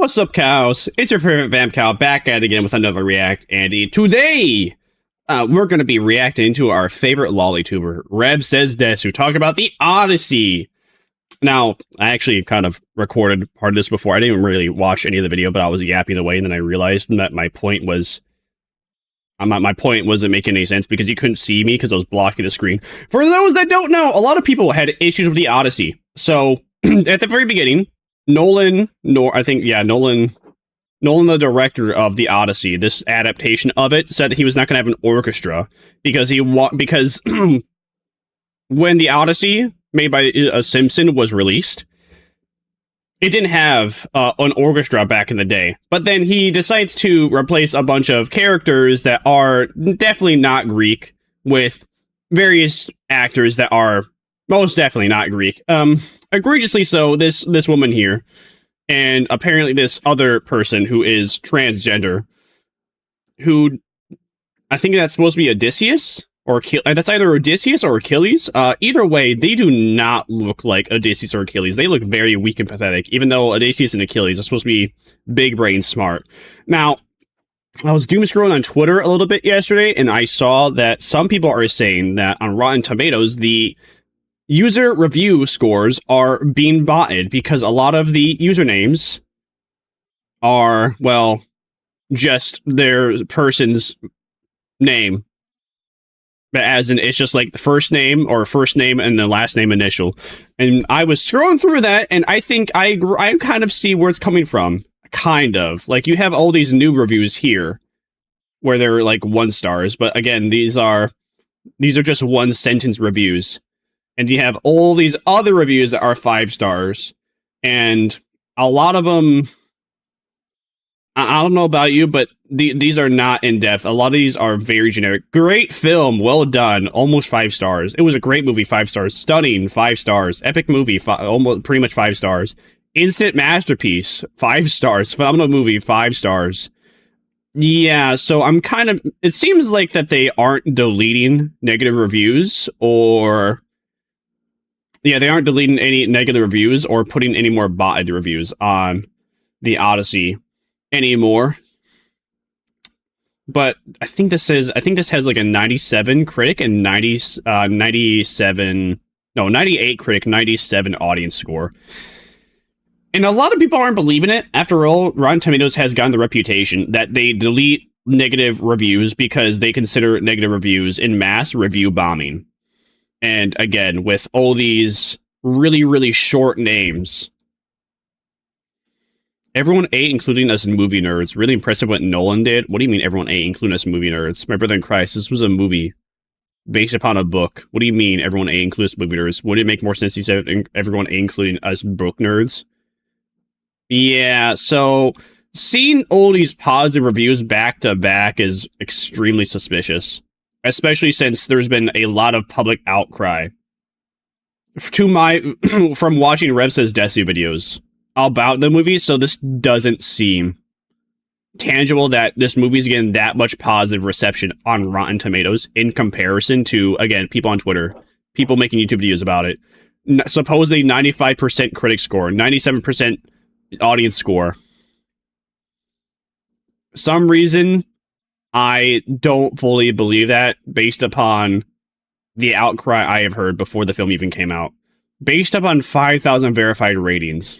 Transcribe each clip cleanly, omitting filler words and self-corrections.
What's up, cows? It's your favorite Vamp Cow back at it again with another React, Andy. Today, we're going to be reacting to our favorite lollytuber, Rev Says Des, who talk about the Odyssey. Now, I actually kind of recorded part of this before. I didn't even really watch any of the video, but I was yapping away, and then I realized that my point was... my point wasn't making any sense because you couldn't see me because I was blocking the screen. For those that don't know, a lot of people had issues with the Odyssey. So, at the very beginning... Nolan, the director of the Odyssey, this adaptation of it, said that he was not going to have an orchestra because when the Odyssey made by Simpson was released, it didn't have an orchestra back in the day. But then he decides to replace a bunch of characters that are definitely not Greek with various actors that are most definitely not Greek. Egregiously so, this woman here, and apparently this other person who is transgender, who I think that's supposed to be Odysseus, or that's either Odysseus or Achilles. Either way, they do not look like Odysseus or Achilles. They look very weak and pathetic, even though Odysseus and Achilles are supposed to be big brain smart. Now, I was doom scrolling on Twitter a little bit yesterday, and I saw that some people are saying that on Rotten Tomatoes, the user review scores are being botted because a lot of the usernames are, well, just their person's name. As in, it's just like the first name and the last name initial. And I was scrolling through that, and I think I kind of see where it's coming from. Kind of. Like, you have all these new reviews here where they're like 1 stars, but again, these are just 1 sentence reviews. And you have all these other reviews that are 5 stars. And a lot of them, I don't know about you, but these are not in-depth. A lot of these are very generic. Great film, well done, almost 5 stars. It was a great movie, 5 stars. Stunning, 5 stars. Epic movie, almost pretty much 5 stars. Instant masterpiece, 5 stars. Phenomenal movie, 5 stars. Yeah, so I'm kind of... It seems like that they aren't deleting negative reviews, or... Yeah, they aren't deleting any negative reviews or putting any more botted reviews on the Odyssey anymore. But I think this has like a 97 critic and 98 critic, 97 audience score. And a lot of people aren't believing it. After all, Rotten Tomatoes has gotten the reputation that they delete negative reviews because they consider negative reviews in mass review bombing. And again, with all these really, really short names. Everyone ate, including us movie nerds. Really impressive what Nolan did. What do you mean everyone ate, including us movie nerds? My brother in Christ, this was a movie based upon a book. What do you mean everyone ate, including us movie nerds? Would it make more sense he said everyone ate, including us book nerds? Yeah, so seeing all these positive reviews back to back is extremely suspicious. Especially since there's been a lot of public outcry from watching Rev Says Desu videos about the movie, so this doesn't seem tangible that this movie's getting that much positive reception on Rotten Tomatoes in comparison to, again, people on Twitter, people making YouTube videos about it. Supposedly 95% critic score, 97% audience score. For some reason, I don't fully believe that based upon the outcry I have heard before the film even came out. Based upon 5,000 verified ratings.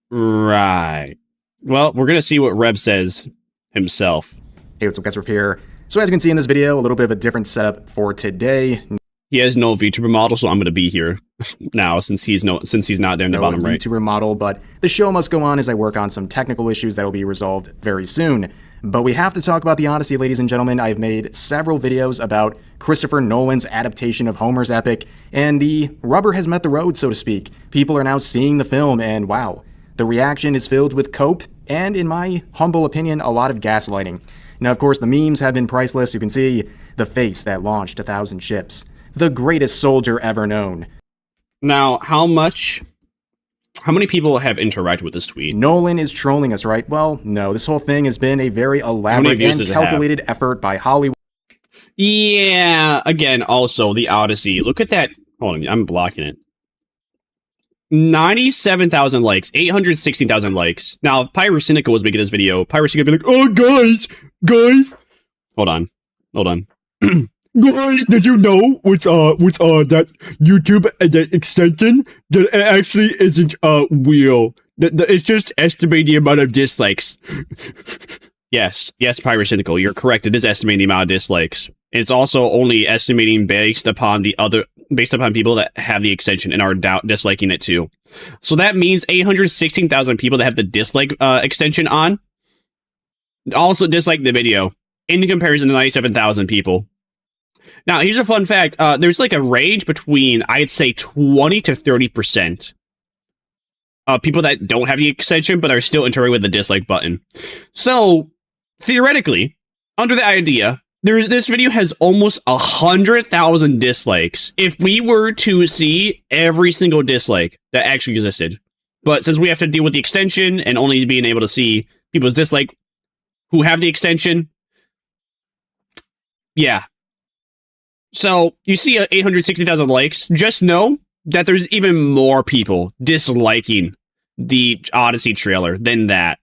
Right. Well, we're going to see what Rev says himself. Hey, what's up, guys? Rev here. So as you can see in this video, a little bit of a different setup for today. He has no VTuber model, so I'm going to be here now since he's not there in the bottom right. VTuber model, but the show must go on as I work on some technical issues that will be resolved very soon. But we have to talk about the Odyssey, ladies and gentlemen. I've made several videos about Christopher Nolan's adaptation of Homer's epic, and the rubber has met the road, so to speak. People are now seeing the film, and wow, the reaction is filled with cope, and in my humble opinion, a lot of gaslighting. Now, of course, the memes have been priceless. You can see the face that launched 1,000 ships. The greatest soldier ever known. Now, how many people have interacted with this tweet? Nolan is trolling us, right? Well, no, this whole thing has been a very elaborate and calculated effort by Hollywood. Yeah, again, also, the Odyssey. Look at that. Hold on, I'm blocking it. 97,000 likes, 816,000 likes. Now, if Pyrocynical was making this video, Pyrocynical would be like, oh, guys. Hold on. Guys, did you know with that YouTube that extension that it actually isn't real? It's just estimating the amount of dislikes. Yes, Pyrocynical, you're correct. It is estimating the amount of dislikes. It's also only estimating based upon people that have the extension and are disliking it too. So that means 816,000 people that have the dislike extension on also dislike the video in comparison to 97,000 people. Now, here's a fun fact. There's like a range between, I'd say, 20 to 30% of people that don't have the extension but are still interacting with the dislike button. So, theoretically, under the idea, this video has almost 100,000 dislikes if we were to see every single dislike that actually existed. But since we have to deal with the extension and only being able to see people's dislike who have the extension, yeah. So, you see 860,000 likes, just know that there's even more people disliking the Odyssey trailer than that.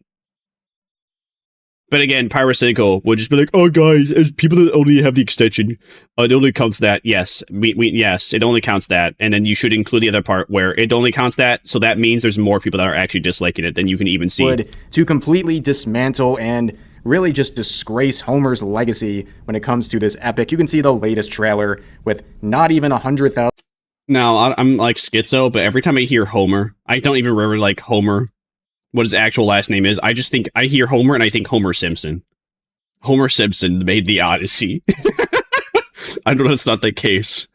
But again, Pyrocynical would just be like, oh guys, as people that only have the extension, it only counts that. Yes, yes, it only counts that. And then you should include the other part where it only counts that, so that means there's more people that are actually disliking it than you can even see. To completely dismantle and really just disgrace Homer's legacy when it comes to this epic. You can see the latest trailer with not even 100,000. Now, I'm like schizo, but every time I hear Homer, I don't even remember like Homer, what his actual last name is. I just think, I hear Homer and I think Homer Simpson. Homer Simpson made the Odyssey. I know that's not the case.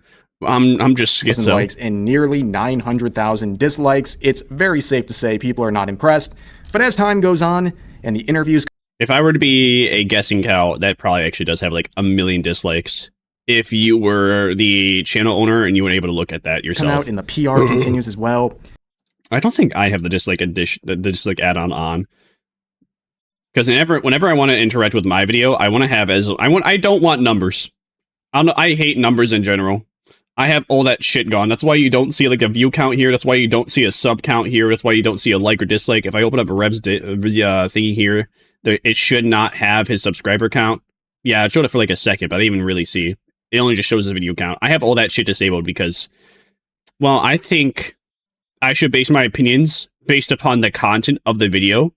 I'm just schizo. Likes and nearly 900,000 dislikes. It's very safe to say people are not impressed. But as time goes on and the interviews... If I were to be a guessing cow, that probably actually does have like 1 million dislikes. If you were the channel owner and you were able to look at that yourself. Come out and the PR continues as well. I don't think I have the dislike add-on on. Because whenever I want to interact with my video, I want to have I don't want numbers. I hate numbers in general. I have all that shit gone. That's why you don't see like a view count here. That's why you don't see a sub count here. That's why you don't see a like or dislike. If I open up a Rev's thingy here, it should not have his subscriber count. Yeah, it showed it for like a second, but I didn't even really see. It only just shows the video count. I have all that shit disabled because, well, I think I should base my opinions based upon the content of the video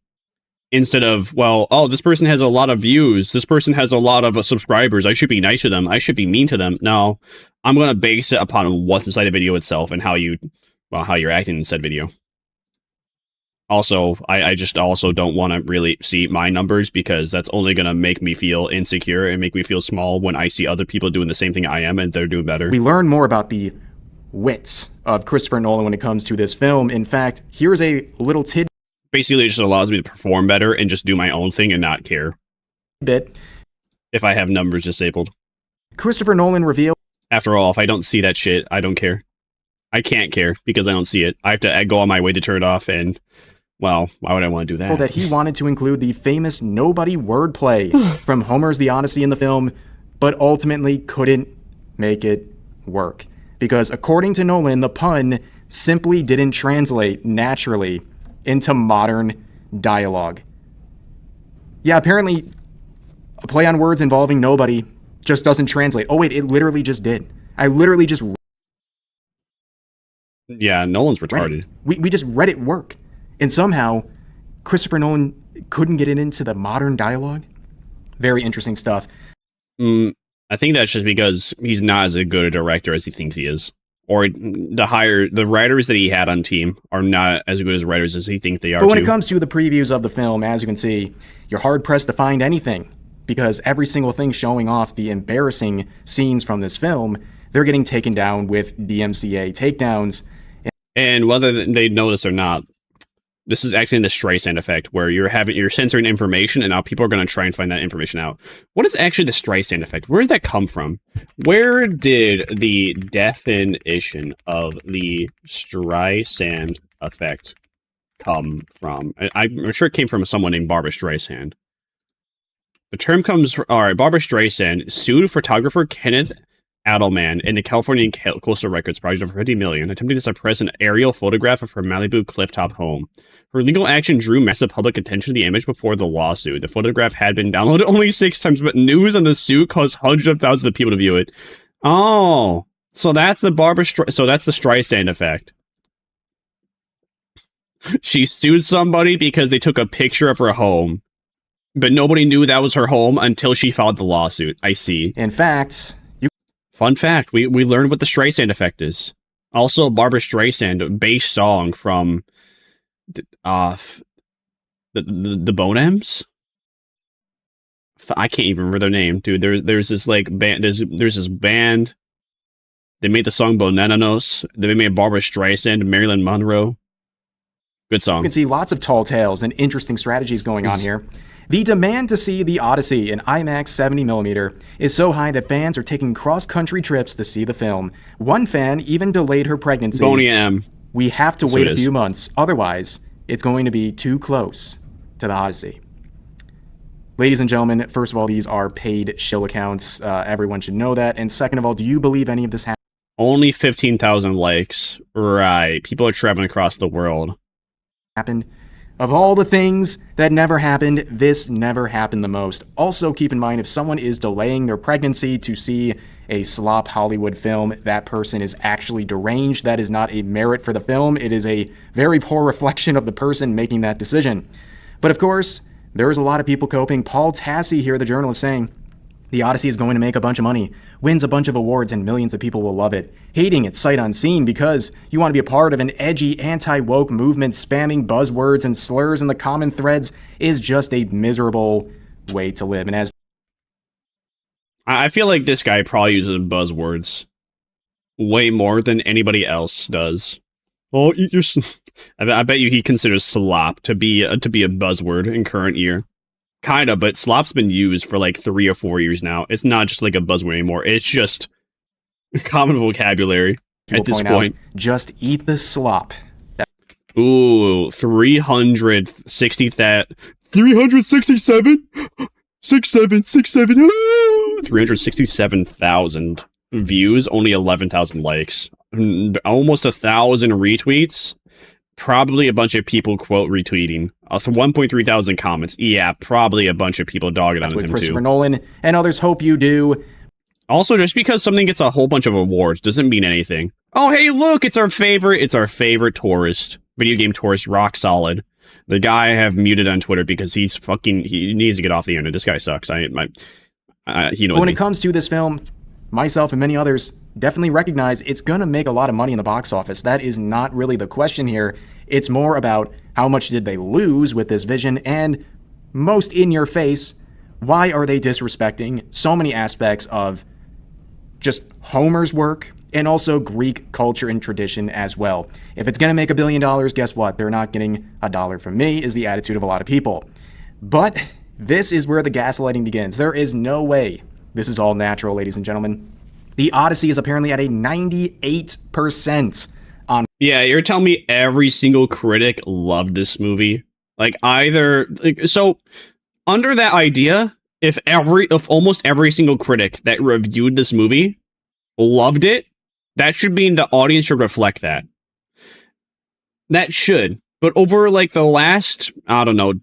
instead of, well, oh, this person has a lot of views. This person has a lot of subscribers. I should be nice to them. I should be mean to them. No, I'm going to base it upon what's inside the video itself and how you're acting in said video. Also, I just also don't want to really see my numbers because that's only going to make me feel insecure and make me feel small when I see other people doing the same thing I am and they're doing better. We learn more about the wits of Christopher Nolan when it comes to this film. In fact, here's a little tidbit. Basically, it just allows me to perform better and just do my own thing and not care. If I have numbers disabled. Christopher Nolan revealed. After all, if I don't see that shit, I don't care. I can't care because I don't see it. I have to go on my way to turn it off and... Well, why would I want to do that? That he wanted to include the famous nobody wordplay from Homer's The Odyssey in the film, but ultimately couldn't make it work. Because according to Nolan, the pun simply didn't translate naturally into modern dialogue. Yeah, apparently a play on words involving nobody just doesn't translate. Oh wait, it literally just did. I literally just... Yeah, Nolan's retarded. We just read it work. And somehow, Christopher Nolan couldn't get it into the modern dialogue. Very interesting stuff. I think that's just because he's not as good a director as he thinks he is. Or the writers that he had on team are not as good as writers as he thinks they are. But when it comes to the previews of the film, as you can see, you're hard-pressed to find anything. Because every single thing showing off the embarrassing scenes from this film, they're getting taken down with DMCA takedowns. And whether they notice or not, this is actually the Streisand effect, where you're censoring information, and now people are going to try and find that information out. What is actually the Streisand effect? Where did that come from? Where did the definition of the Streisand effect come from? I'm sure it came from someone named Barbra Streisand. The term comes from... All right, Barbra Streisand sued photographer Kenneth Adelman in the California Coastal Records project for $50 million, attempting to suppress an aerial photograph of her Malibu clifftop home. Her legal action drew massive public attention to the image before the lawsuit. The photograph had been downloaded only 6 times, but news on the suit caused hundreds of thousands of people to view it. Oh, so that's the so that's the Streisand effect. She sued somebody because they took a picture of her home, but nobody knew that was her home until she filed the lawsuit. I see. In fact, fun fact, we learned what the Streisand effect is. Also, Barbara Streisand, bass song from the Bonems. I can't even remember their name, dude. There's this like band. There's this band. They made the song Bonenanos. They made Barbara Streisand, Marilyn Monroe. Good song. You can see lots of tall tales and interesting strategies going on here. The demand to see the Odyssey in IMAX 70mm is so high that fans are taking cross-country trips to see the film. One fan even delayed her pregnancy. Boney M. We have to wait a few months, otherwise it's going to be too close to the Odyssey. Ladies and gentlemen, first of all, these are paid shill accounts. Everyone should know that. And second of all, do you believe any of this happened? Only 15,000 likes. Right. People are traveling across the world. Of all the things that never happened, this never happened the most. Also, keep in mind, if someone is delaying their pregnancy to see a slop Hollywood film, that person is actually deranged. That is not a merit for the film. It is a very poor reflection of the person making that decision. But of course, there's a lot of people coping. Paul Tassi here, the journalist, saying, the Odyssey is going to make a bunch of money, wins a bunch of awards, and millions of people will love it. Hating it sight unseen because you want to be a part of an edgy anti-woke movement spamming buzzwords and slurs in the common threads is just a miserable way to live. And as I feel like this guy probably uses buzzwords way more than anybody else does. Oh, I bet you he considers slop to be a buzzword in current year. Kinda, but slop's been used for like 3 or 4 years now. It's not just like a buzzword anymore. It's just common vocabulary at this point. Just eat the slop. Ooh, 367,000 views, only 11,000 likes, almost 1,000 retweets. Probably a bunch of people quote retweeting. 1.3 thousand comments. Yeah, probably a bunch of people dogging on him Christopher too. Nolan and others hope you do. Also, just because something gets a whole bunch of awards doesn't mean anything. Oh, hey, look, it's our favorite tourist. Video game tourist, rock solid. The guy I have muted on Twitter because he needs to get off the internet. This guy sucks. He knows When me. it comes to this film, myself and many others definitely recognize it's going to make a lot of money in the box office. That is not really the question here. It's more about how much did they lose with this vision, and most in your face, why are they disrespecting so many aspects of just Homer's work and also Greek culture and tradition as well. If it's going to make $1 billion, guess what? They're not getting a dollar from me, is the attitude of a lot of people. But this is where the gaslighting begins. There is no way this is all natural, ladies and gentlemen. The Odyssey is apparently at a 98% on... Yeah, you're telling me every single critic loved this movie? So, under that idea, if almost every single critic that reviewed this movie loved it, that should mean the audience should reflect that. That should. But over, the last,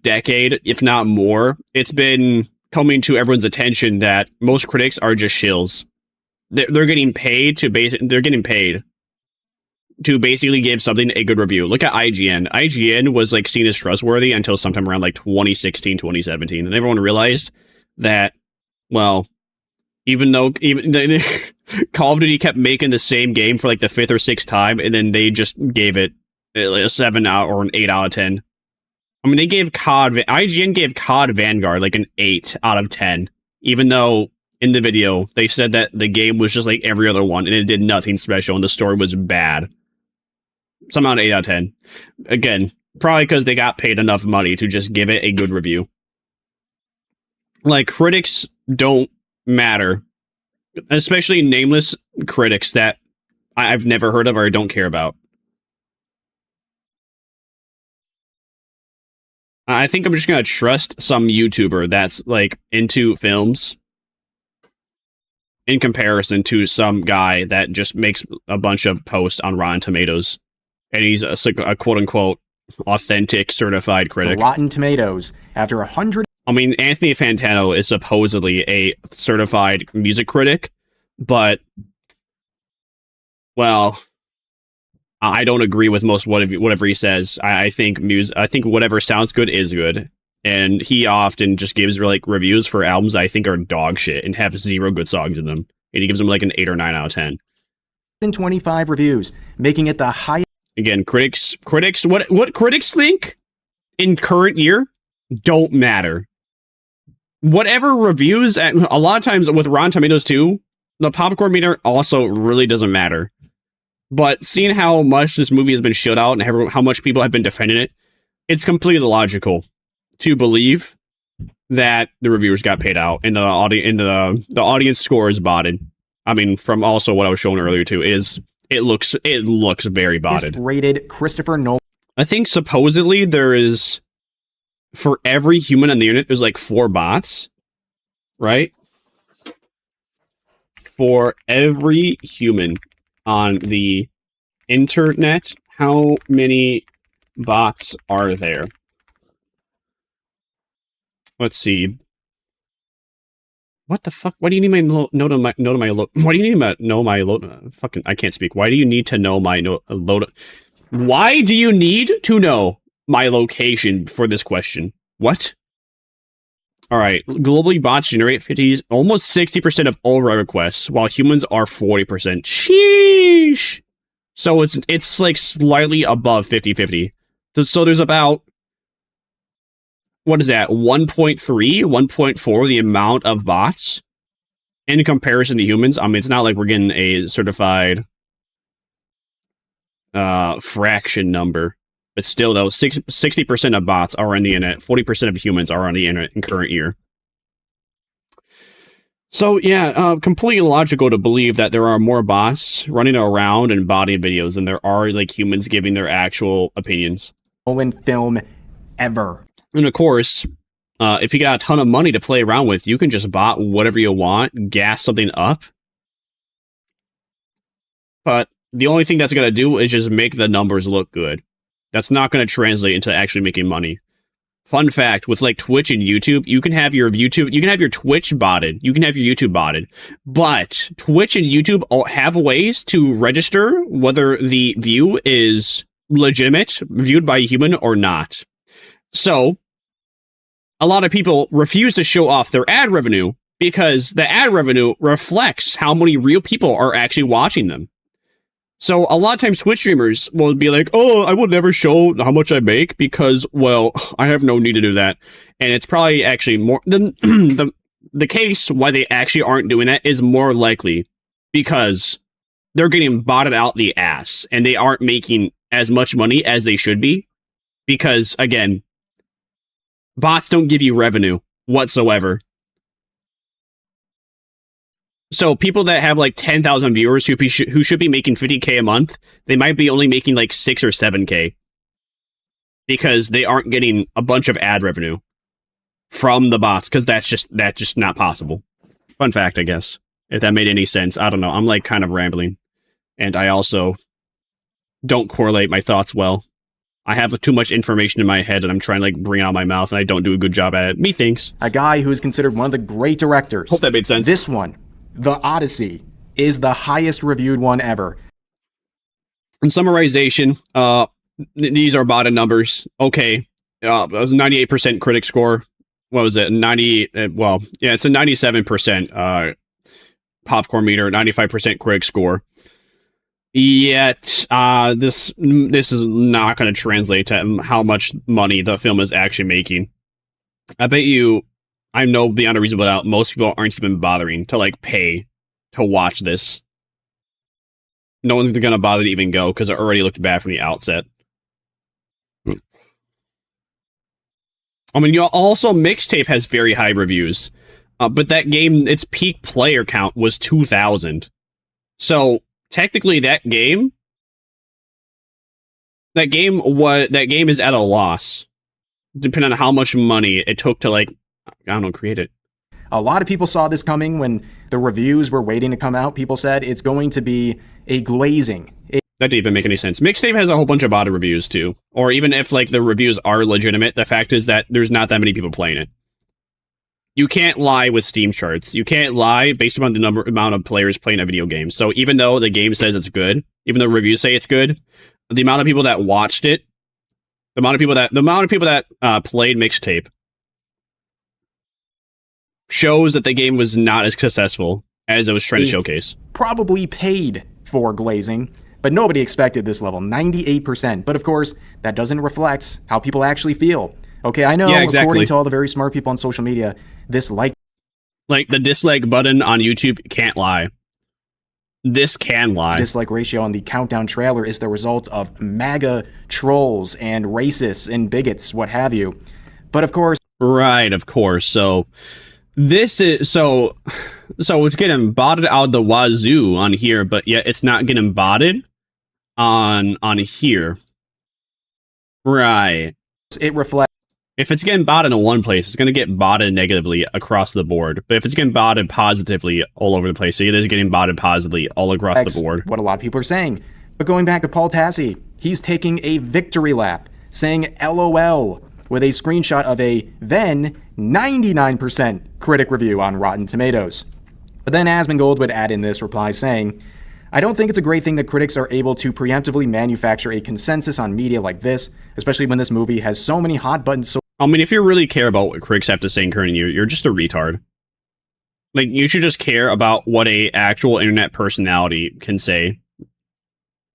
decade, if not more, it's been coming to everyone's attention that most critics are just shills. They're getting paid to basically give something a good review. Look at IGN. IGN was seen as trustworthy until sometime around 2016, 2017, and everyone realized that, well, even Call of Duty kept making the same game for the 5th or 6th time, and then they just gave it a 7 out or an 8 out of 10. I mean, IGN gave COD Vanguard an 8 out of 10, even though in the video they said that the game was just like every other one and it did nothing special and the story was bad. Somehow an 8 out of 10. Again, probably because they got paid enough money to just give it a good review. Critics don't matter. Especially nameless critics that I've never heard of or don't care about. I think I'm just going to trust some YouTuber that's into films in comparison to some guy that just makes a bunch of posts on Rotten Tomatoes, and he's a quote-unquote authentic certified critic. Rotten Tomatoes, after 100... I mean, Anthony Fantano is supposedly a certified music critic, but, well, I don't agree with most whatever he says. I think whatever sounds good is good, and he often just gives like reviews for albums I think are dog shit and have 0 good songs in them, and he gives them like an 8 or 9 out of 10. 25 reviews, making it the highest. Again, critics, what critics think in current year don't matter. Whatever reviews, a lot of times with Rotten Tomatoes too, the popcorn meter also really doesn't matter. But seeing how much this movie has been shut out and how much people have been defending it, it's completely logical to believe that the reviewers got paid out and the audience score is botted. I mean, from also what I was showing earlier too, it looks very botted. Rated Christopher Nolan. I think supposedly there is, for every human on the internet, there's like 4 bots, right? For every human on the internet, how many bots are there? Let's see. What the fuck? Why do you need my Why do you need to know my fucking? I can't speak. Why do you need to know my Why do you need to know my location for this question? What? All right. Globally, bots generate almost 60% of all requests, while humans are 40%. Sheesh. So it's like slightly above 50-50. So there's about, what is that, 1.3, 1.4, the amount of bots in comparison to humans. I mean, it's not like we're getting a certified fraction number, but still, though, 60% of bots are on the internet, 40% of humans are on the internet in current year. So, yeah, completely logical to believe that there are more bots running around and botting videos than there are, like, humans giving their actual opinions. Nolan film ever. And of course, if you got a ton of money to play around with, you can just bot whatever you want, gas something up. But the only thing that's going to do is just make the numbers look good. That's not going to translate into actually making money. Fun fact, with like Twitch and YouTube, you can have your Twitch botted, you can have your YouTube botted, but Twitch and YouTube have ways to register whether the view is legitimate, viewed by a human or not. So, a lot of people refuse to show off their ad revenue because the ad revenue reflects how many real people are actually watching them. So a lot of times Twitch streamers will be like, oh, I will never show how much I make because, well, I have no need to do that. And it's probably actually more than the case why they actually aren't doing that is more likely because they're getting botted out the ass and they aren't making as much money as they should be because, again, bots don't give you revenue whatsoever. So people that have like 10,000 viewers who should be making 50K a month, they might be only making like 6 or 7K because they aren't getting a bunch of ad revenue from the bots because that's just not possible. Fun fact, I guess, if that made any sense. I don't know. I'm like kind of rambling, and I also don't correlate my thoughts well. I have too much information in my head and I'm trying to like bring it out of my mouth and I don't do a good job at it. Methinks. A guy who is considered one of the great directors. Hope that made sense. This one, The Odyssey, is the highest reviewed one ever. In summarization, these are botted numbers. Okay, it was 98% critic score. What was it? 90. Well, yeah, it's a 97% popcorn meter, 95% critic score. Yet, this is not going to translate to how much money the film is actually making. I bet you, I know beyond a reasonable doubt, most people aren't even bothering to like pay to watch this. No one's going to bother to even go because it already looked bad from the outset. I mean, also Mixtape has very high reviews, but that game, its peak player count was 2,000. So technically, that game is at a loss, depending on how much money it took to like, I don't know, create it. A lot of people saw this coming when the reviews were waiting to come out. People said it's going to be a glazing. That didn't even make any sense. Mixtape has a whole bunch of botted reviews too. Or even if like the reviews are legitimate, the fact is that there's not that many people playing it. You can't lie with Steam charts. You can't lie based upon the amount of players playing a video game. So even though the game says it's good, even though reviews say it's good, the amount of people that watched it, the amount of people that played Mixtape shows that the game was not as successful as it was trying to showcase. Probably paid for glazing, but nobody expected this level, 98%. But of course, that doesn't reflect how people actually feel. Okay, I know, yeah, exactly. According to all the very smart people on social media, this like the dislike button on YouTube can't lie. This can lie. Dislike ratio on the countdown trailer is the result of MAGA trolls and racists and bigots, what have you. But of course... Right, of course. So this is... So it's getting botted out the wazoo on here, but yet it's not getting botted on here. Right. It reflects... If it's getting botted in one place, it's going to get botted negatively across the board. But if it's getting botted positively all over the place, it is getting botted positively all across the board. What a lot of people are saying. But going back to Paul Tassi, he's taking a victory lap, saying LOL, with a screenshot of a then 99% critic review on Rotten Tomatoes. But then Asmongold would add in this reply saying, I don't think it's a great thing that critics are able to preemptively manufacture a consensus on media like this, especially when this movie has so many hot buttons. I mean, if you really care about what critics have to say in current year, you're just a retard. Like, you should just care about what a actual internet personality can say.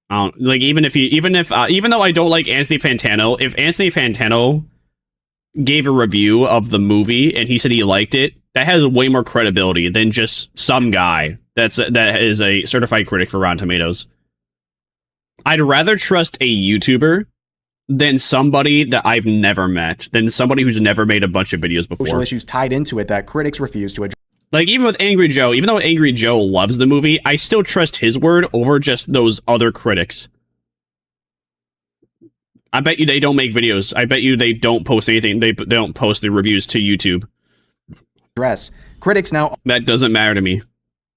Like, even though I don't like Anthony Fantano, if Anthony Fantano gave a review of the movie and he said he liked it, that has way more credibility than just some guy that is a certified critic for Rotten Tomatoes. I'd rather trust a YouTuber than somebody that I've never met, than somebody who's never made a bunch of videos before. Social issues tied into it that critics refuse to address. Like, even with Angry Joe, even though Angry Joe loves the movie, I still trust his word over just those other critics. I bet you they don't make videos. I bet you they don't post anything. They don't post the reviews to YouTube. Critics now... That doesn't matter to me.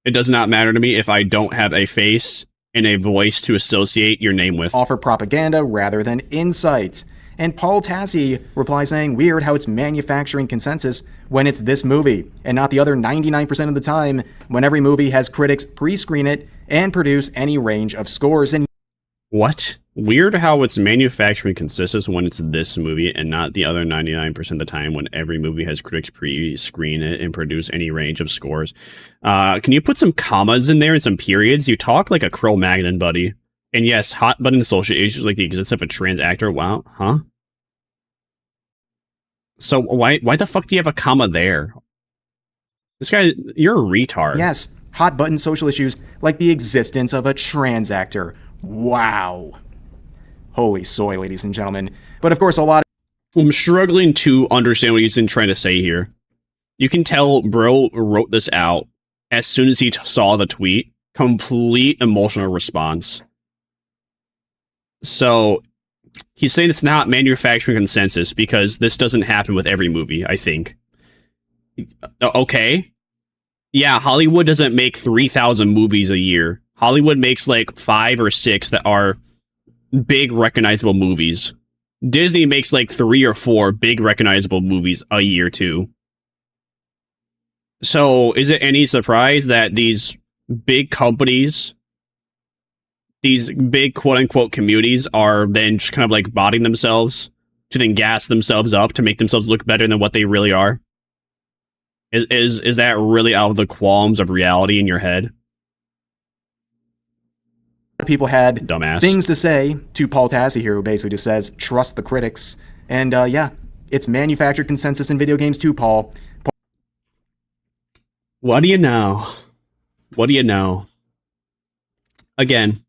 It does not matter to me if I don't have a face and a voice to associate your name with. Offer propaganda rather than insights. And Paul Tassi replies saying, weird how it's manufacturing consensus when it's this movie, and not the other 99% of the time when every movie has critics pre-screen it and produce any range of scores. And what? Weird how it's manufacturing consensus when it's this movie and not the other 99% of the time when every movie has critics pre-screen it and produce any range of scores. Can you put some commas in there and some periods? You talk like a Cro-Magnon, buddy. And yes, hot button social issues like the existence of a trans actor. Wow, huh? So why the fuck do you have a comma there? This guy, you're a retard. Yes, hot button social issues like the existence of a trans actor. Wow. Holy soy, ladies and gentlemen. But of course, a lot of... I'm struggling to understand what he's trying to say here. You can tell bro wrote this out as soon as he saw the tweet. Complete emotional response. So he's saying it's not manufacturing consensus because this doesn't happen with every movie, I think. Okay. Yeah, Hollywood doesn't make 3,000 movies a year. Hollywood makes like 5 or 6 that are big recognizable movies. Disney makes like 3 or 4 big recognizable movies a year too. So is it any surprise that these big companies, these big quote-unquote communities are then just kind of like botting themselves to then gas themselves up to make themselves look better than what they really are? Is that really out of the qualms of reality in your head? People had Dumbass. things to say to Paul Tassi here, who basically just says, trust the critics. And yeah, it's manufactured consensus in video games too, Paul. What do you know? What do you know? Again,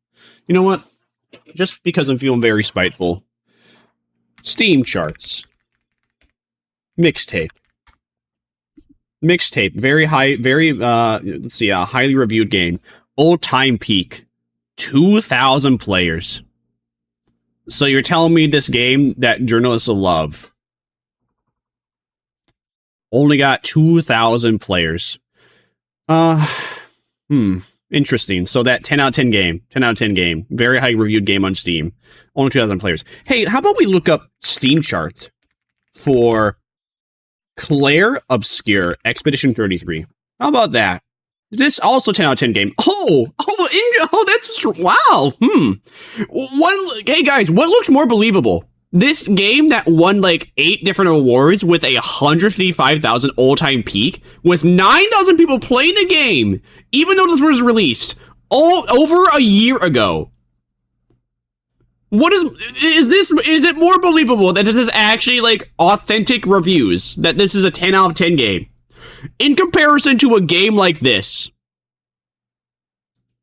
you know what? Just because I'm feeling very spiteful. Steam charts. Mixtape. Mixtape. Very high, very, let's see, a highly reviewed game. Old time peak. 2,000 players. So you're telling me this game that journalists love Only got 2,000 players. Interesting. So that 10 out of 10 game, very high reviewed game on Steam. Only 2,000 players. Hey, how about we look up Steam charts for Claire Obscure Expedition 33? How about that? This also 10 out of 10 game. That's wow. Hey guys, what looks more believable? This game that won like 8 different awards with a 155,000 all-time peak, with 9,000 people playing the game, even though this was released over a year ago. What is it more believable that this is actually like authentic reviews, that this is a 10 out of 10 game, in comparison to a game like this?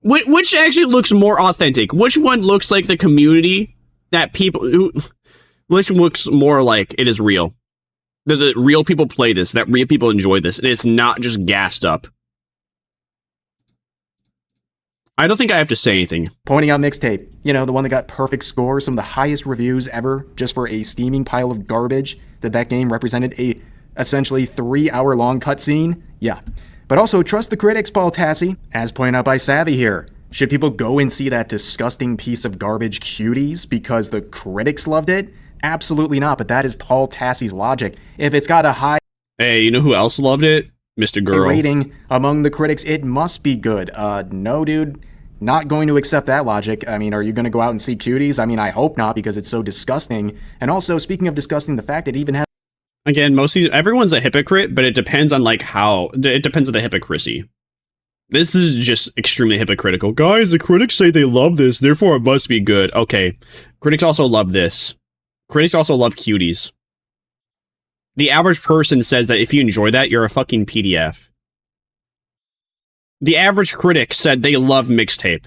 Which actually looks more authentic? Which one looks like the community that which looks more like it is real? That real people play this, that real people enjoy this, and it's not just gassed up. I don't think I have to say anything. Pointing out Mixtape, you know, the one that got perfect scores, some of the highest reviews ever, just for a steaming pile of garbage, that game represented a essentially 3-hour-long cutscene. Yeah. But also, trust the critics, Paul Tassi, as pointed out by Savvy here. Should people go and see that disgusting piece of garbage Cuties because the critics loved it? Absolutely not, but that is Paul Tassi's logic. If it's got a high... Hey, you know who else loved it? Mr. Girl. ...rating among the critics, it must be good. No, dude. Not going to accept that logic. I mean, are you going to go out and see Cuties? I mean, I hope not, because it's so disgusting. And also, speaking of disgusting, the fact it even has... Again, everyone's a hypocrite, but it depends on like how... It depends on the hypocrisy. This is just extremely hypocritical. Guys, the critics say they love this, therefore it must be good. Okay, critics also love this. Critics also love Cuties. The average person says that if you enjoy that, you're a fucking PDF. The average critic said they love Mixtape.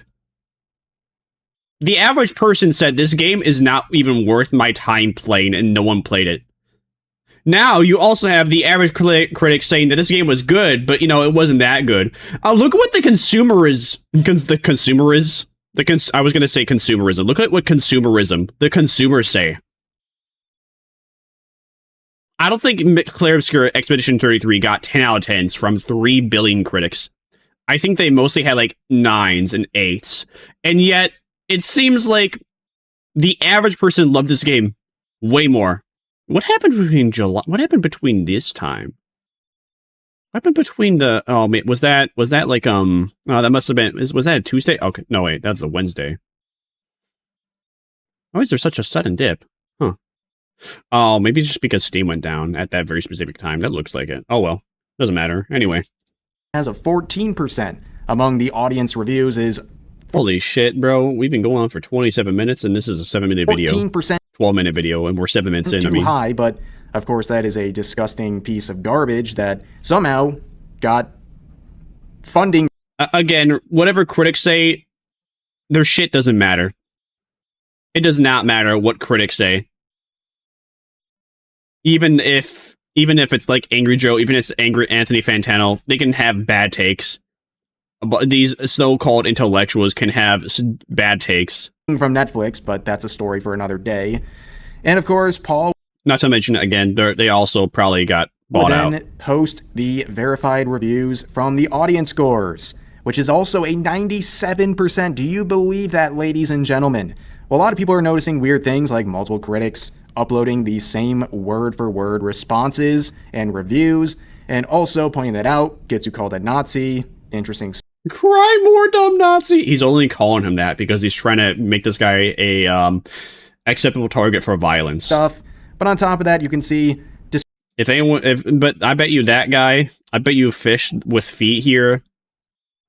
The average person said this game is not even worth my time playing, and no one played it. Now, you also have the average critic saying that this game was good, but, you know, it wasn't that good. Look at what the consumer is. I was going to say consumerism. Look at what the consumers say. I don't think Claire Obscure Expedition 33 got 10 out of 10s from 3 billion critics. I think they mostly had like 9s and 8s. And yet, it seems like the average person loved this game way more. What happened between July? What happened between this time? What happened between the... Oh, man, was that like, oh, that must have been... Was that a Tuesday? Okay, no, wait, that's a Wednesday. Why is there such a sudden dip? Huh. Oh, maybe just because Steam went down at that very specific time. That looks like it. Oh, well. Doesn't matter. Anyway. Has a 14% among the audience reviews is... Holy shit, bro. We've been going on for 27 minutes, and this is a 7-minute video. 14%. 12-minute video, and we're 7 minutes in. Too high, but of course that is a disgusting piece of garbage that somehow got funding. Again, whatever critics say, their shit doesn't matter. It does not matter what critics say. Even if it's like Angry Joe, even if it's Angry Anthony Fantano, they can have bad takes. But these so-called intellectuals can have bad takes. From Netflix, but that's a story for another day. And of course, Paul... Not to mention, again, they also probably got bought out. Then post the verified reviews from the audience scores, which is also a 97%. Do you believe that, ladies and gentlemen? Well, a lot of people are noticing weird things like multiple critics uploading the same word-for-word responses and reviews, and also pointing that out gets you called a Nazi. Interesting. Cry more, dumb Nazi. He's only calling him that because he's trying to make this guy a acceptable target for violence. Stuff. But on top of that, you can see... But I bet you that guy, I bet you Fish with Feet here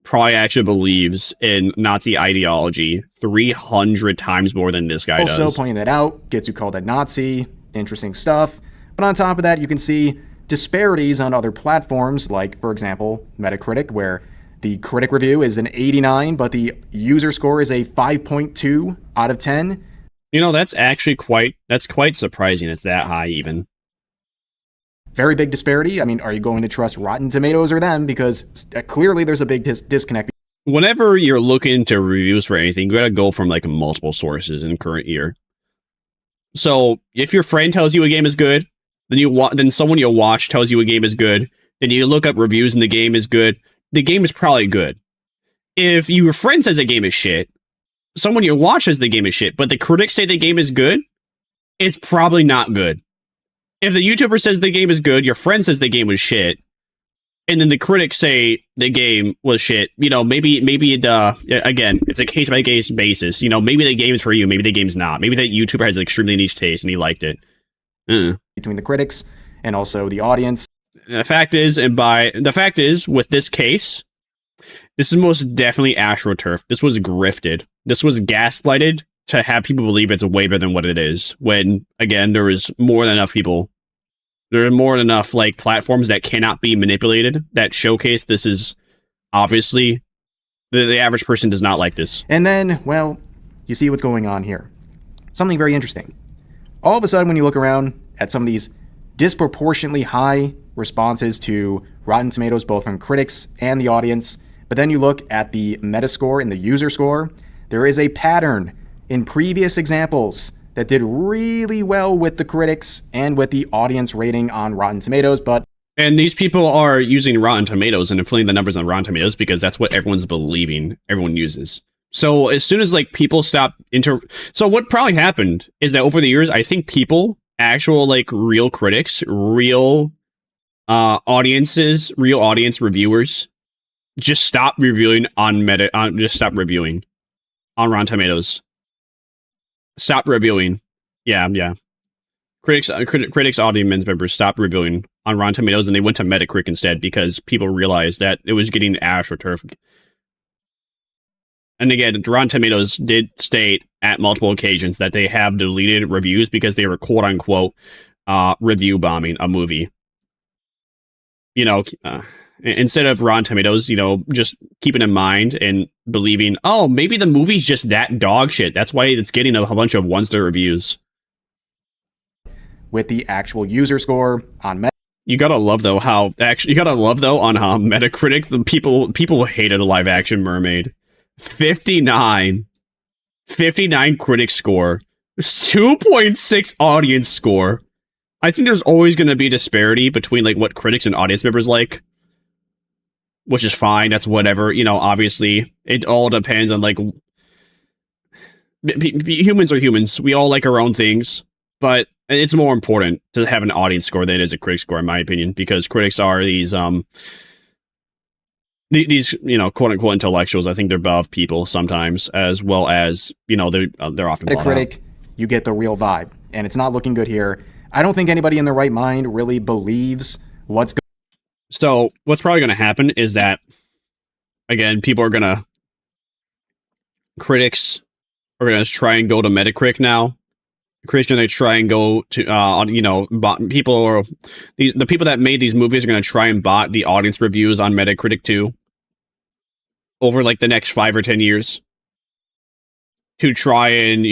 probably actually believes in Nazi ideology 300 times more than this guy does. Also pointing that out gets you called a Nazi. Interesting stuff. But on top of that, you can see disparities on other platforms, like, for example, Metacritic, where the critic review is an 89, but the user score is a 5.2 out of 10. You know, that's quite surprising it's that high even. Very big disparity. I mean, are you going to trust Rotten Tomatoes or them? Because clearly there's a big disconnect. Whenever you're looking to reviews for anything, you gotta go from like multiple sources in current year. So if your friend tells you a game is good, then someone you'll watch tells you a game is good. Then you look up reviews and the game is good. The game is probably good. If your friend says a game is shit, someone you watch says the game is shit, but the critics say the game is good, it's probably not good. If the YouTuber says the game is good, your friend says the game was shit, and then the critics say the game was shit, maybe it, again, it's a case-by-case basis. Maybe the game's for you, maybe the game's not. Maybe that YouTuber has an extremely niche taste and he liked it. Between the critics and also the audience. The fact is, with this case, this is most definitely AstroTurf. This was grifted. This was gaslighted to have people believe it's way better than what it is. When, again, there is more than enough people. There are more than enough platforms that cannot be manipulated that showcase this is obviously the average person does not like this. And then, well, you see what's going on here. Something very interesting. All of a sudden, when you look around at some of these disproportionately high responses to Rotten Tomatoes, both from critics and the audience, but then you look at the Metascore and the user score, there is a pattern in previous examples that did really well with the critics and with the audience rating on Rotten Tomatoes, and these people are using Rotten Tomatoes and inflating the numbers on Rotten Tomatoes because that's what everyone's believing everyone uses. So as soon as people stop so what probably happened is that over the years, I think people, actual real critics, real audiences, real audience reviewers, just stop reviewing on Rotten Tomatoes. Stop reviewing. Yeah. Critics, audience members stopped reviewing on Rotten Tomatoes, and they went to Metacritic instead because people realized that it was getting AstroTurf. And again, Rotten Tomatoes did state at multiple occasions that they have deleted reviews because they were quote unquote review bombing a movie. Instead of Rotten Tomatoes, just keeping in mind and believing, oh, maybe the movie's just that dog shit. That's why it's getting a bunch of one-star reviews. With the actual user score on you gotta love though on Metacritic, the people hated a live action mermaid. 59 critic score, 2.6 audience score. I think there's always going to be disparity between what critics and audience members like, which is fine. That's whatever. Obviously, it all depends on humans are humans. We all like our own things, but it's more important to have an audience score than it is a critic score, in my opinion, because critics are these quote unquote intellectuals. I think they're above people sometimes, as well as they're often a critic. You get the real vibe, and it's not looking good here. I don't think anybody in their right mind really believes what's going. So what's probably going to happen is that, again, critics are going to try and go to Metacritic now. Critics are going to try and go to, the people that made these movies are going to try and bot the audience reviews on Metacritic too, over the next 5 or 10 years, to try and,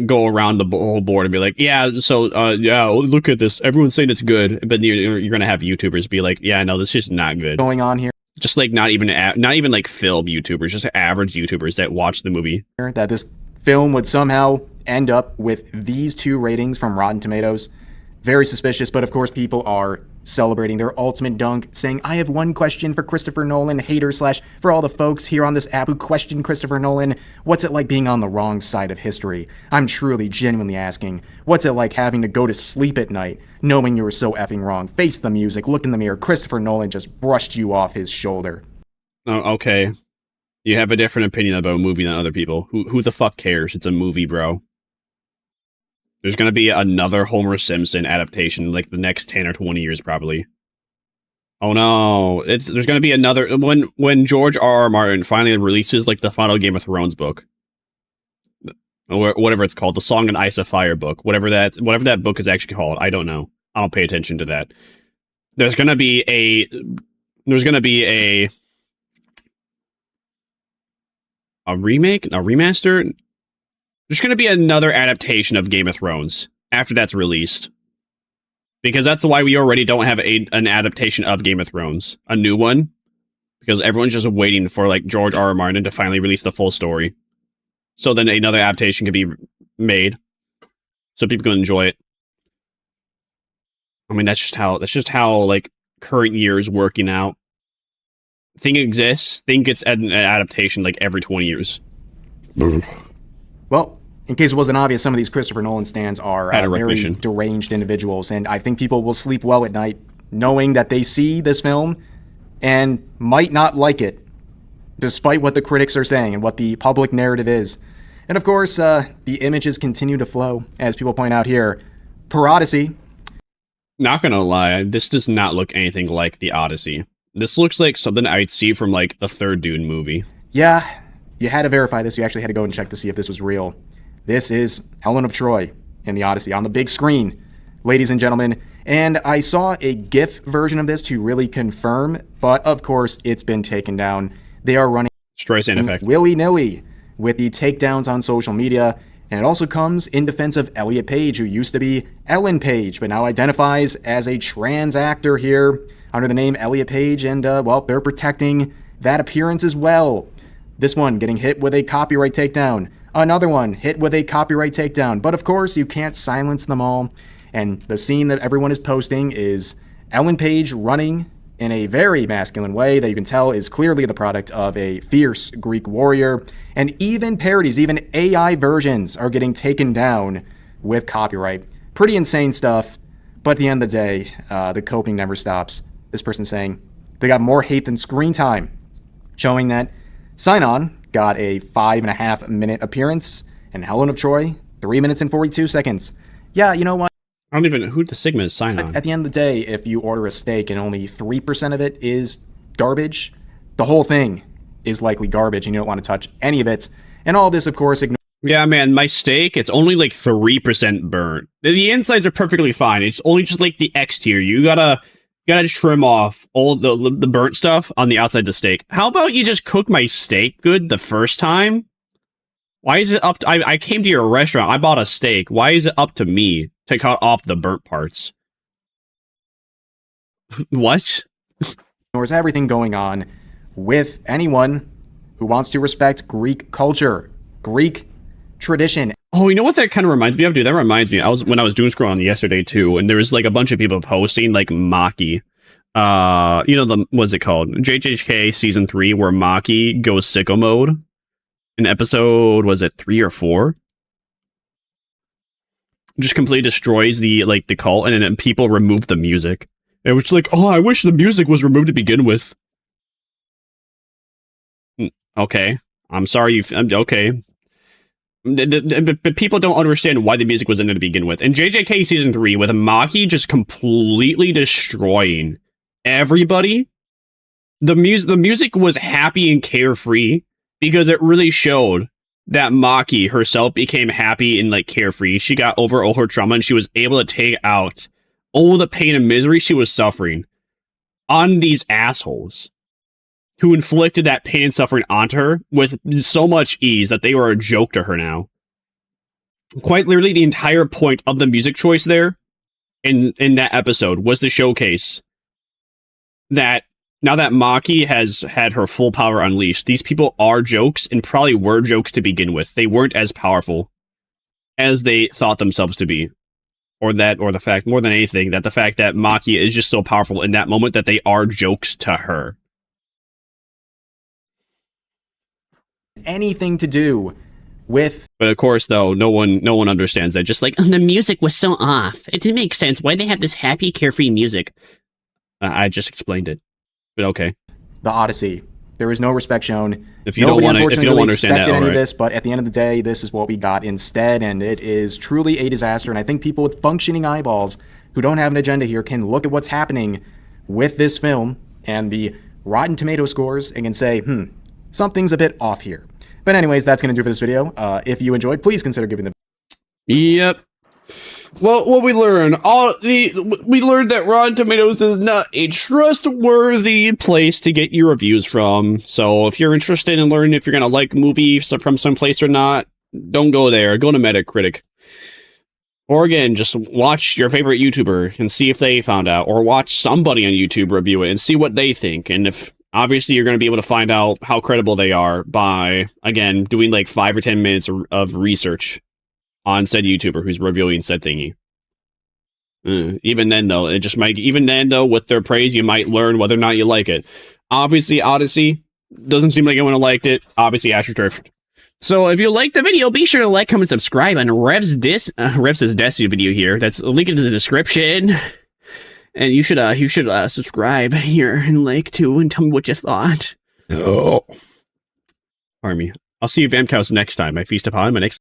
go around the whole board and be like, look at this. Everyone's saying it's good. But you're going to have YouTubers be like, yeah, no, this is just not good. Going on here. Just not even film YouTubers, just average YouTubers that watch the movie. That this film would somehow end up with these 2 ratings from Rotten Tomatoes. Very suspicious, but of course people are celebrating their ultimate dunk, saying, I have one question for Christopher Nolan, hater / for all the folks here on this app who question Christopher Nolan. What's it like being on the wrong side of history? I'm truly, genuinely asking, what's it like having to go to sleep at night, knowing you were so effing wrong? Face the music, look in the mirror, Christopher Nolan just brushed you off his shoulder. Oh, okay. You have a different opinion about a movie than other people. Who the fuck cares? It's a movie, bro. There's going to be another Homer Simpson adaptation the next 10 or 20 years, probably. Oh no. There's going to be another... When George R.R. Martin finally releases, the final Game of Thrones book, or whatever it's called, the Song and Ice of Fire book, whatever that book is actually called, I don't know. I don't pay attention to that. There's going to be a remake? A remaster? There's going to be another adaptation of Game of Thrones after that's released. Because that's why we already don't have an adaptation of Game of Thrones. A new one. Because everyone's just waiting for George R.R. Martin to finally release the full story. So then another adaptation could be made. So people can enjoy it. I mean, that's just how like current year is working out. Thing exists, thing gets an adaptation like every 20 years. Well, in case it wasn't obvious, some of these Christopher Nolan stans are very deranged individuals, and I think people will sleep well at night knowing that they see this film and might not like it, despite what the critics are saying and what the public narrative is. And of course, the images continue to flow, as people point out here. Per Odyssey. Not gonna lie, this does not look anything like the Odyssey. This looks like something I'd see from like the third Dune movie. Yeah, you had to verify this. You actually had to go and check to see if this was real. This is Helen of Troy in the Odyssey on the big screen, ladies and gentlemen. And I saw a GIF version of this to really confirm, but of course it's been taken down. They are running Streisand effect willy-nilly with the takedowns on social media. And it also comes in defense of Elliot Page, who used to be Ellen Page, but now identifies as a trans actor here under the name Elliot Page. And, well, they're protecting that appearance as well. This one getting hit with a copyright takedown. Another one hit with a copyright takedown. But, of course, you can't silence them all. And the scene that everyone is posting is Ellen Page running in a very masculine way that you can tell is clearly the product of a fierce Greek warrior. And even parodies, even AI versions are getting taken down with copyright. Pretty insane stuff. But at the end of the day, the coping never stops. This person saying they got more hate than screen time, showing that Sign-On got a 5.5-minute appearance and Helen of Troy, 3 minutes and 42 seconds. Yeah, you know what? I don't even know who the Sigma is. Sign-On. At the end of the day, if you order a steak and only 3% of it is garbage, the whole thing is likely garbage and you don't want to touch any of it. And all this, of course, yeah, man, my steak, it's only like 3% burnt. The insides are perfectly fine. It's only just like the exterior. You gotta trim off all the burnt stuff on the outside of the steak. How about you just cook my steak good the first time? Why is it up to... I came to your restaurant, I bought a steak. Why is it up to me to cut off the burnt parts? What? There's everything going on with anyone who wants to respect Greek culture, Greek tradition. Oh, you know what that kind of reminds me of, dude? That reminds me. When I was doom scrolling yesterday too, and there was like a bunch of people posting like Maki. You know what's it called? JJK season 3, where Maki goes sicko mode. In episode, was it 3 or 4? Just completely destroys the cult, and then people remove the music. It was like, oh, I wish the music was removed to begin with. Okay, I'm sorry. Okay. But people don't understand why the music was in there to begin with. In JJK season 3, with Maki just completely destroying everybody, the music was happy and carefree because it really showed that Maki herself became happy and like carefree. She got over all her trauma and she was able to take out all the pain and misery she was suffering on these assholes who inflicted that pain and suffering onto her with so much ease that they were a joke to her now. Quite literally, the entire point of the music choice there in that episode was to showcase that now that Maki has had her full power unleashed, these people are jokes and probably were jokes to begin with. They weren't as powerful as they thought themselves to be. Or the fact, more than anything, that the fact that Maki is just so powerful in that moment that they are jokes to her. Anything to do with... But of course, though, no one understands that. Just like, oh, the music was so off. It didn't make sense. Why they have this happy, carefree music? I just explained it. But okay. The Odyssey. There is no respect shown. If you don't understand that, any of this, but at the end of the day, this is what we got instead, and it is truly a disaster. And I think people with functioning eyeballs who don't have an agenda here can look at what's happening with this film and the Rotten Tomato scores and can say, something's a bit off here. But anyways, that's going to do for this video. If you enjoyed, please consider giving the... Yep. Well, what we learned, we learned that Rotten Tomatoes is not a trustworthy place to get your reviews from. So if you're interested in learning if you're going to like a movie from someplace or not, don't go there. Go to Metacritic. Or again, just watch your favorite YouTuber and see if they found out. Or watch somebody on YouTube review it and see what they think. And if... Obviously, you're going to be able to find out how credible they are by, again, doing like 5 or 10 minutes of research on said YouTuber who's reviewing said thingy. Even then, though, it just might. Even then, though, with their praise, you might learn whether or not you like it. Obviously, Odyssey doesn't seem like anyone liked it. Obviously, AstroTurf. So, if you liked the video, be sure to like, comment, subscribe on Rev's Destiny video here. That's linked in the description. And you should subscribe here and like too, and tell me what you thought. Oh, pardon me. I'll see you Vamcows next time. I feast upon my next.